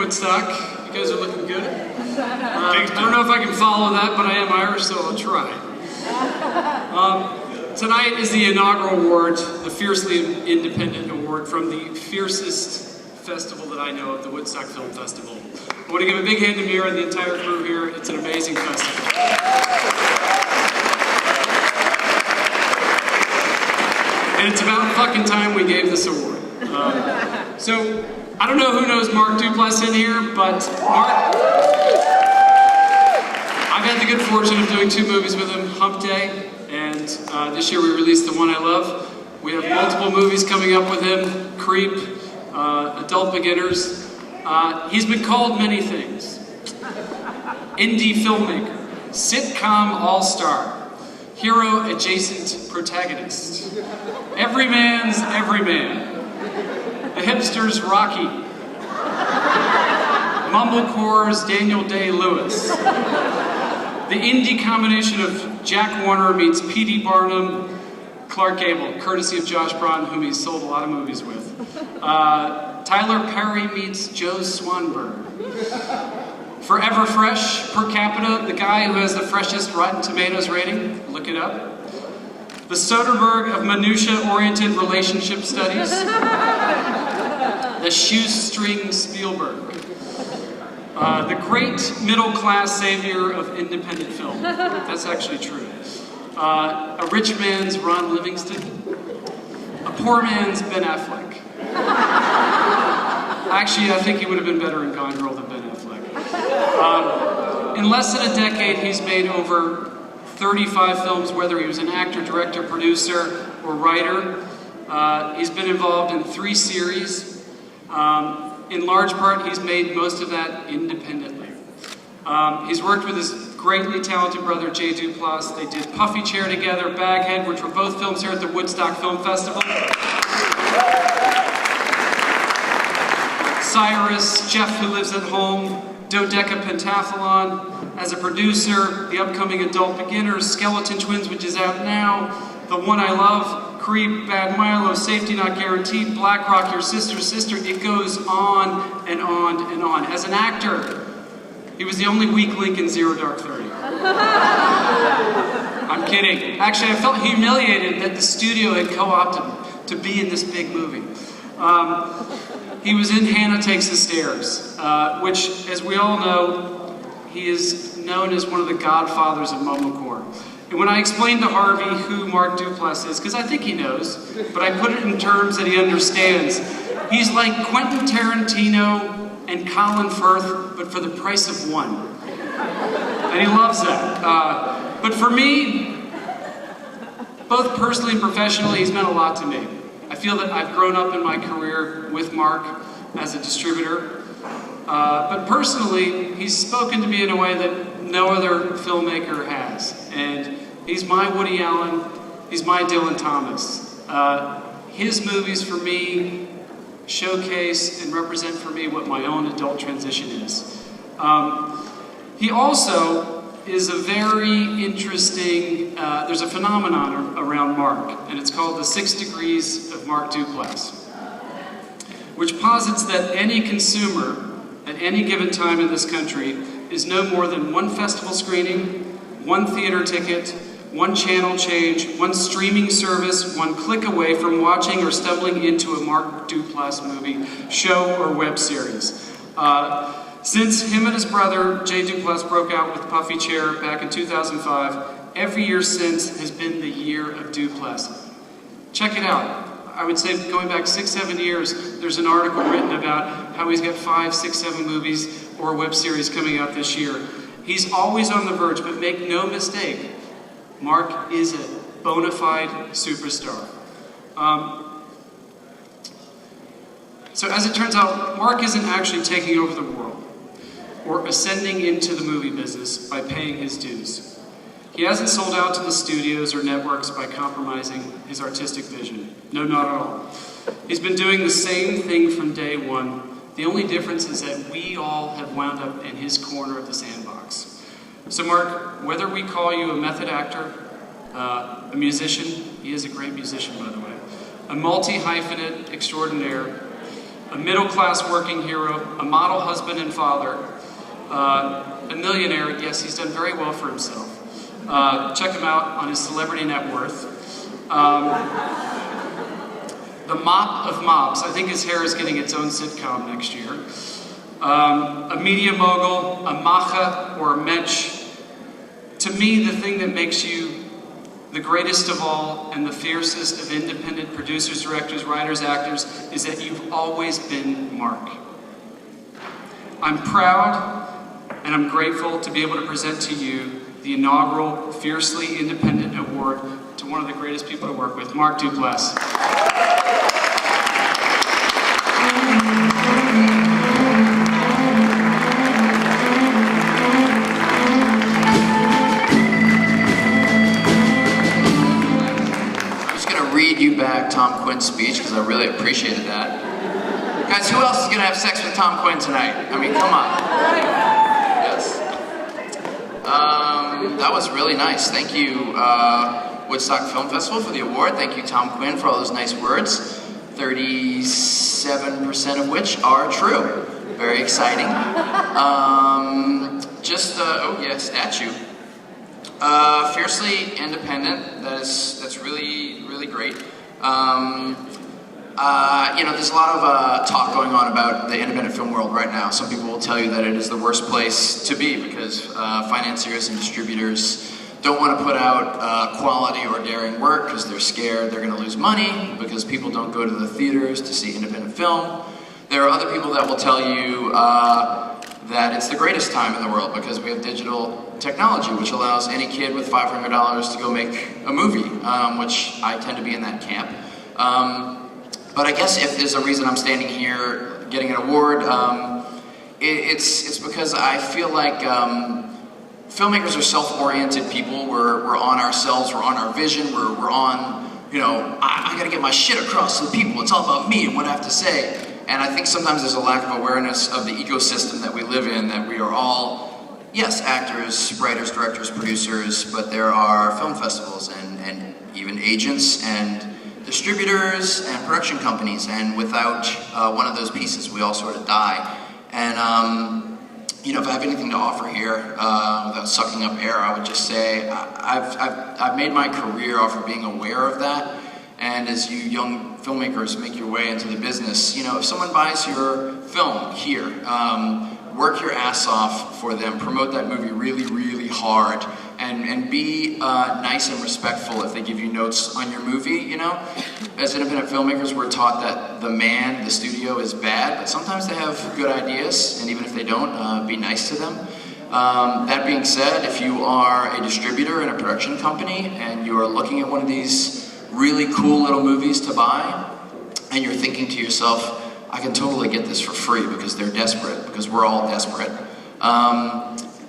Woodstock. You guys are looking good. I don't know if I can follow that, but I am Irish, so I'll try. Tonight is the inaugural award, the Fiercely Independent Award from the fiercest festival that I know of, the Woodstock Film Festival. I want to give a big hand to Mira and the entire crew here. It's an amazing festival. And it's about fucking time we gave this award. So, I don't know who knows Mark Duplass in here, but Mark, I've had the good fortune of doing 2 movies with him, Hump Day, and this year we released The One I Love. We have multiple movies coming up with him, Creep, Adult Beginners. He's been called many things. Indie filmmaker, sitcom all-star, hero-adjacent protagonist, everyman's everyman, the hipster's Rocky, mumblecore's Daniel Day-Lewis, the indie combination of Jack Warner meets P.D. Barnum, Clark Gable, courtesy of Josh Brolin, whom he's sold a lot of movies with. Tyler Perry meets Joe Swanberg. Forever Fresh, per capita, the guy who has the freshest Rotten Tomatoes rating, look it up. The Soderbergh of minutia-oriented relationship studies. The shoestring Spielberg. The great middle-class savior of independent film. That's actually true. A rich man's Ron Livingston. A poor man's Ben Affleck. Actually, I think he would have been better in Gone Girl than Ben Affleck. In less than a decade, he's made over 35 films, whether he was an actor, director, producer, or writer. He's been involved in 3 series. In large part, he's made most of that independently. He's worked with his greatly talented brother, Jay Duplass. They did Puffy Chair together, Baghead, which were both films here at the Woodstock Film Festival. Cyrus, Jeff Who Lives at Home, Dodeca Pentathlon. As a producer, the upcoming Adult Beginners, Skeleton Twins, which is out now, The One I Love, Creep, Bad Milo, Safety Not Guaranteed, Black Rock, Your Sister's Sister. It goes on and on and on. As an actor, he was the only weak link in Zero Dark 30. I'm kidding. Actually, I felt humiliated that the studio had co-opted him to be in this big movie. He was in Hannah Takes the Stairs, which, as we all know, he is known as one of the godfathers of mumblecore. And when I explained to Harvey who Mark Duplass is, because I think he knows, but I put it in terms that he understands, he's like Quentin Tarantino and Colin Firth, but for the price of one. And he loves that. But for me, both personally and professionally, he's meant a lot to me. I feel that I've grown up in my career with Mark as a distributor. But personally, he's spoken to me in a way that no other filmmaker has. And he's my Woody Allen, he's my Dylan Thomas. His movies for me showcase and represent for me what my own adult transition is. He also is a very interesting, there's a phenomenon around Mark, and it's called the 6 Degrees of Mark Duplass, which posits that any consumer at any given time in this country is no more than 1 festival screening, 1 theater ticket, 1 channel change, 1 streaming service, 1 click away from watching or stumbling into a Mark Duplass movie, show, or web series. Since him and his brother, Jay Duplass, broke out with Puffy Chair back in 2005, every year since has been the year of Duplass. Check it out. I would say going back 6-7 years, there's an article written about how he's got 5, 6, 7 movies or web series coming out this year. He's always on the verge, but make no mistake, Mark is a bona fide superstar. So as it turns out, Mark isn't actually taking over the world or ascending into the movie business by paying his dues. He hasn't sold out to the studios or networks by compromising his artistic vision. No, not at all. He's been doing the same thing from day one. The only difference is that we all have wound up in his corner of the sandbox. So Mark, whether we call you a method actor, a musician, he is a great musician by the way, a multi-hyphenate extraordinaire, a middle-class working hero, a model husband and father, a millionaire. Yes, he's done very well for himself. Check him out on his celebrity net worth. The mop of mops. I think his hair is getting its own sitcom next year. A media mogul, a macha or a mensch. To me, the thing that makes you the greatest of all and the fiercest of independent producers, directors, writers, actors is that you've always been Mark. I'm proud and I'm grateful to be able to present to you the inaugural Fiercely Independent Award to one of the greatest people to work with, Mark Duplass. Read you back Tom Quinn's speech because I really appreciated that. Guys, who else is gonna have sex with Tom Quinn tonight? I mean, come on. Yes. That was really nice. Thank you, Woodstock Film Festival, for the award. Thank you, Tom Quinn, for all those nice words. 37% of which are true. Very exciting. Oh yeah, statue. Fiercely independent. That's really great. There's a lot of talk going on about the independent film world right now. Some people will tell you that it is the worst place to be because financiers and distributors don't want to put out quality or daring work because they're scared they're going to lose money, because people don't go to the theaters to see independent film. There are other people that will tell you that it's the greatest time in the world because we have digital technology, which allows any kid with $500 to go make a movie, which I tend to be in that camp. But I guess if there's a reason I'm standing here getting an award, it's because I feel like filmmakers are self-oriented people. We're on ourselves, we're on our vision, we're on, I gotta get my shit across to the people. It's all about me and what I have to say. And I think sometimes there's a lack of awareness of the ecosystem that we live in, that we are all, yes, actors, writers, directors, producers, but there are film festivals and even agents and distributors and production companies, and without one of those pieces, we all sort of die. And if I have anything to offer here, without sucking up air, I would just say I've made my career off of being aware of that. And as you young filmmakers make your way into the business, if someone buys your film here, work your ass off for them, promote that movie really hard, and be nice and respectful if they give you notes on your movie. As independent filmmakers, we're taught that the studio is bad, but sometimes they have good ideas, and even if they don't, be nice to them. That being said, if you are a distributor in a production company and you're looking at one of these really cool little movies to buy, and you're thinking to yourself, I can totally get this for free because they're desperate, because we're all desperate.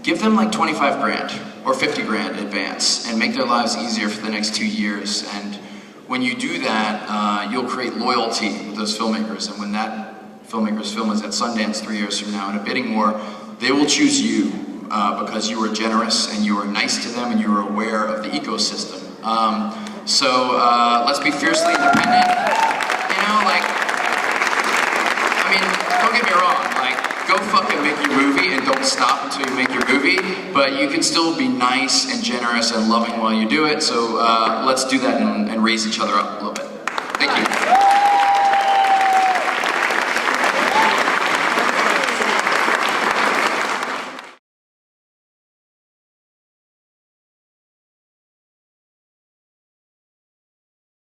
Give them like 25 grand or 50 grand in advance and make their lives easier for the next 2 years. And when you do that, you'll create loyalty with those filmmakers. And when that filmmaker's film is at Sundance 3 years from now in a bidding war, they will choose you because you were generous and you were nice to them and you were aware of the ecosystem. So let's be fiercely independent. Don't get me wrong, go fucking make your movie and don't stop until you make your movie, but you can still be nice and generous and loving while you do it, so let's do that and raise each other up a little bit.